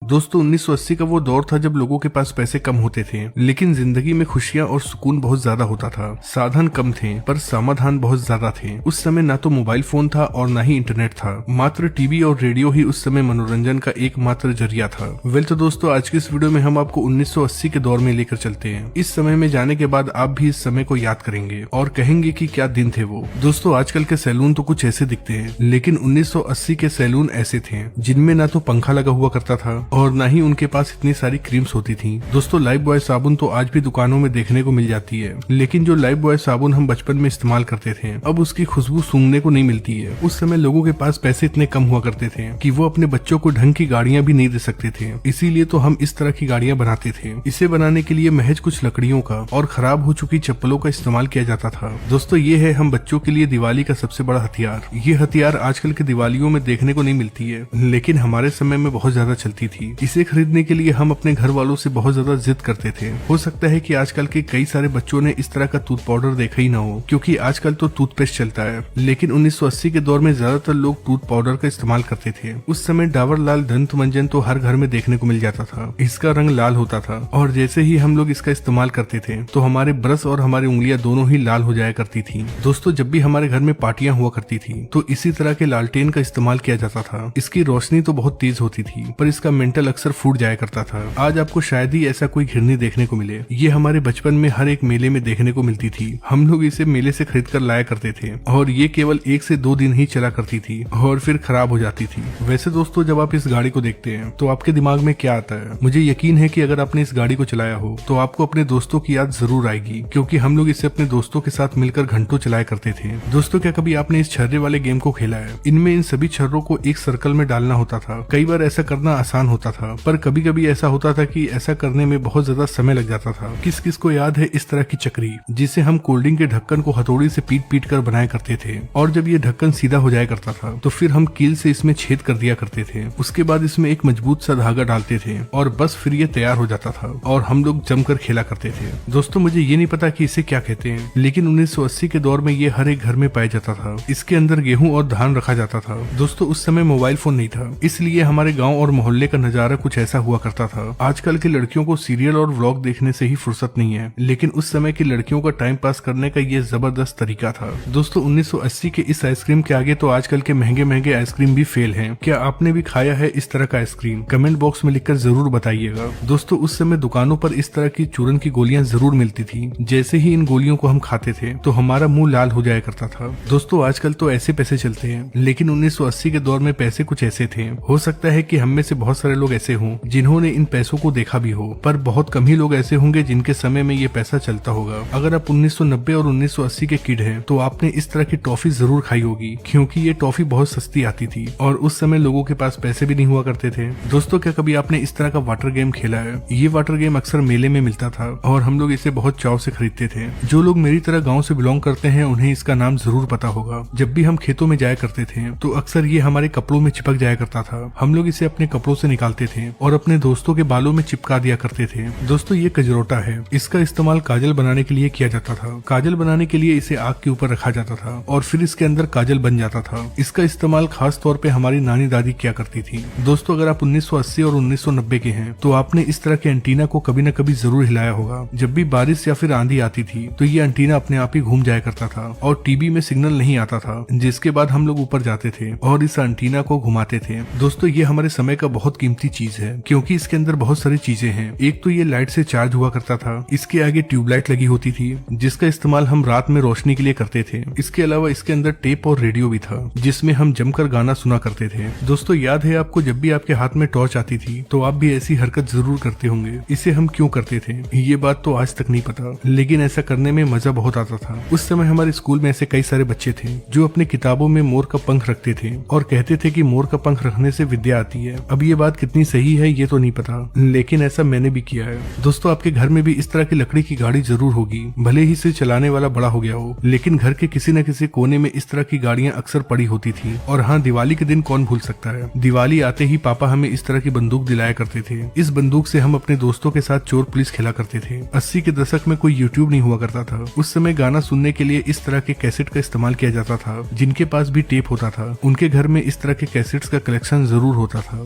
दोस्तों 1980 का वो दौर था जब लोगों के पास पैसे कम होते थे, लेकिन जिंदगी में खुशियां और सुकून बहुत ज्यादा होता था। साधन कम थे पर समाधान बहुत ज्यादा थे। उस समय ना तो मोबाइल फोन था और ना ही इंटरनेट था, मात्र टीवी और रेडियो ही उस समय मनोरंजन का एकमात्र जरिया था। वेल तो दोस्तों आज की इस वीडियो में हम आपको 1980 के दौर में लेकर चलते हैं। इस समय में जाने के बाद आप भी इस समय को याद करेंगे और कहेंगे कि क्या दिन थे वो। दोस्तों आजकल के सैलून तो कुछ ऐसे दिखते हैं, लेकिन 1980 के सैलून ऐसे थे जिनमें ना तो पंखा लगा हुआ करता था और ना ही उनके पास इतनी सारी क्रीम्स होती थी। दोस्तों लाइफ बॉय साबुन तो आज भी दुकानों में देखने को मिल जाती है, लेकिन जो लाइफ बॉय साबुन हम बचपन में इस्तेमाल करते थे अब उसकी खुशबू सूंघने को नहीं मिलती है। उस समय लोगों के पास पैसे इतने कम हुआ करते थे कि वो अपने बच्चों को ढंग की गाड़ियां भी नहीं दे सकते थे, इसीलिए तो हम इस तरह की गाड़ियां बनाते थे। इसे बनाने के लिए महज कुछ लकड़ियों का और खराब हो चुकी चप्पलों का इस्तेमाल किया जाता था। दोस्तों ये है हम बच्चों के लिए दिवाली का सबसे बड़ा हथियार। ये हथियार आजकल के दिवालियों में देखने को नहीं मिलती है, लेकिन हमारे समय में बहुत ज्यादा चलती थी। इसे खरीदने के लिए हम अपने घर वालों से बहुत ज्यादा जिद करते थे। हो सकता है कि आजकल के कई सारे बच्चों ने इस तरह का टूथ पाउडर देखा ही ना हो, क्योंकि आजकल तो टूथपेस्ट चलता है, लेकिन 1980 के दौर में ज्यादातर लोग टूथ पाउडर का इस्तेमाल करते थे। उस समय डाबर लाल दंत मंजन तो हर घर में देखने को मिल जाता था। इसका रंग लाल होता था और जैसे ही हम लोग इसका इस्तेमाल करते थे तो हमारे ब्रश और हमारी उंगलियां दोनों ही लाल हो जाया करती थी। दोस्तों जब भी हमारे घर में पार्टियां हुआ करती थी तो इसी तरह के लालटेन का इस्तेमाल किया जाता था। इसकी रोशनी तो बहुत तेज होती थी पर इसका मेंटल अक्सर फूट जाया करता था। आज आपको शायद ही ऐसा कोई घिरनी देखने को मिले। ये हमारे बचपन में हर एक मेले में देखने को मिलती थी। हम लोग इसे मेले से खरीद कर लाया करते थे और ये केवल 1 से 2 दिन ही चला करती थी और फिर खराब हो जाती थी। वैसे दोस्तों जब आप इस गाड़ी को देखते हैं तो आपके दिमाग में क्या आता है? मुझे यकीन है कि अगर आपने इस गाड़ी को चलाया हो तो आपको अपने दोस्तों की याद जरूर आएगी, क्योंकि हम लोग इसे अपने दोस्तों के साथ मिलकर घंटों चलाया करते थे। दोस्तों क्या कभी आपने इस छर्रे वाले गेम को खेला है? इनमें इन सभी छर्रों को एक सर्कल में डालना होता था। कई बार ऐसा करना आसान होता था, पर कभी कभी ऐसा होता था कि ऐसा करने में बहुत ज्यादा समय लग जाता था। किस किस को याद है इस तरह की चक्री जिसे हम कोल्ड ड्रिंक के ढक्कन को हथौड़ी से पीट पीट कर बनाया करते थे, और जब ये ढक्कन सीधा हो जाया करता था तो फिर हम कील से इसमें छेद कर दिया करते थे। उसके बाद इसमें एक मजबूत सा धागा डालते थे और बस फिर ये तैयार हो जाता था और हम लोग जमकर खेला करते थे। दोस्तों मुझे ये नहीं पता कि इसे क्या कहते हैं, लेकिन 1980 के दौर में ये हर एक घर में पाया जाता था। इसके अंदर गेहूं और धान रखा जाता था। दोस्तों उस समय मोबाइल फोन नहीं था, इसलिए हमारे गाँव और मोहल्ले का नजारा कुछ ऐसा हुआ करता था। आजकल की लड़कियों को सीरियल और व्लॉग देखने से ही फुर्सत नहीं है, लेकिन उस समय की लड़कियों का टाइम पास करने का ये जबरदस्त तरीका था। दोस्तों 1980 के इस आइसक्रीम के आगे तो आजकल के महंगे महंगे आइसक्रीम भी फेल हैं। क्या आपने भी खाया है इस तरह का आइसक्रीम? कमेंट बॉक्स में लिखकर जरूर बताइएगा। दोस्तों उस समय दुकानों पर इस तरह की चूरन की गोलियां जरूर मिलती थी। जैसे ही इन गोलियों को हम खाते थे तो हमारा मुंह लाल हो जाया करता था। दोस्तों आजकल तो ऐसे पैसे चलते हैं, लेकिन 1980 के दौर में पैसे कुछ ऐसे थे। हो सकता है कि हम में से बहुत सारे लोग ऐसे हों जिन्होंने इन पैसों को देखा भी हो, पर बहुत कम ही लोग ऐसे होंगे जिनके समय में ये पैसा चलता होगा। अगर आप 1990 और 1980 के किड हैं तो आपने इस तरह की टॉफी जरूर खाई होगी, क्योंकि ये टॉफी बहुत सस्ती आती थी और उस समय लोगों के पास पैसे भी नहीं हुआ करते थे। दोस्तों क्या कभी आपने इस तरह का वाटर गेम खेला है? ये वाटर गेम अक्सर मेले में मिलता था और हम लोग इसे बहुत चाव से खरीदते थे। जो लोग मेरी तरह गाँव से बिलोंग करते हैं उन्हें इसका नाम जरूर पता होगा। जब भी हम खेतों में जाया करते थे तो अक्सर ये हमारे कपड़ों में चिपक जाया करता था। हम लोग इसे अपने कपड़ों से निकालते थे और अपने दोस्तों के बालों में चिपका दिया करते थे। दोस्तों ये कजरोटा है। इसका इस्तेमाल काजल बनाने के लिए किया जाता था। काजल बनाने के लिए इसे आग के ऊपर रखा जाता था और फिर इसके अंदर काजल बन जाता था। इसका इस्तेमाल खास तौर पे हमारी नानी दादी किया करती थी। दोस्तों अगर आप 1980 और 1990 के हैं तो आपने इस तरह के एंटीना को कभी न कभी जरूर हिलाया होगा। जब भी बारिश या फिर आंधी आती थी तो ये एंटीना अपने आप ही घूम जाया करता था और टीवी में सिग्नल नहीं आता था, जिसके बाद हम लोग ऊपर जाते थे और इस एंटीना को घुमाते थे। दोस्तों ये हमारे समय का बहुत कीमती चीज है, क्योंकि इसके अंदर बहुत सारी चीजें हैं। एक तो ये लाइट से चार्ज हुआ करता था। इसके आगे ट्यूबलाइट लगी होती थी जिसका इस्तेमाल हम रात में रोशनी के लिए करते थे। इसके अलावा इसके अंदर टेप और रेडियो भी था जिसमें हम जमकर गाना सुना करते थे। दोस्तों याद है आपको जब भी आपके हाथ में टॉर्च आती थी तो आप भी ऐसी हरकत जरूर करते होंगे। इसे हम क्यों करते थे ये बात तो आज तक नहीं पता, लेकिन ऐसा करने में मजा बहुत आता था। उस समय हमारे स्कूल में ऐसे कई सारे बच्चे थे जो अपने किताबों में मोर का पंख रखते थे और कहते थे कि मोर का पंख रखने से विद्या आती है। अब ये बात कितनी सही है ये तो नहीं पता, लेकिन ऐसा मैंने भी किया है। दोस्तों आपके घर में भी इस तरह की लकड़ी की गाड़ी जरूर होगी, भले ही इसे चलाने वाला बड़ा हो गया हो, लेकिन घर के किसी न किसी कोने में इस तरह की गाड़ियां अक्सर पड़ी होती थी। और हाँ, दिवाली के दिन कौन भूल सकता है, दिवाली आते ही पापा हमें इस तरह की बंदूक दिलाया करते थे। इस बंदूक से हम अपने दोस्तों के साथ चोर पुलिस खेला करते थे। 80 के दशक में कोई यूट्यूब नहीं हुआ करता था। उस समय गाना सुनने के लिए इस तरह के कैसेट का इस्तेमाल किया जाता था। जिनके पास भी टेप होता था उनके घर में इस तरह के कैसेट्स का कलेक्शन जरूर होता था।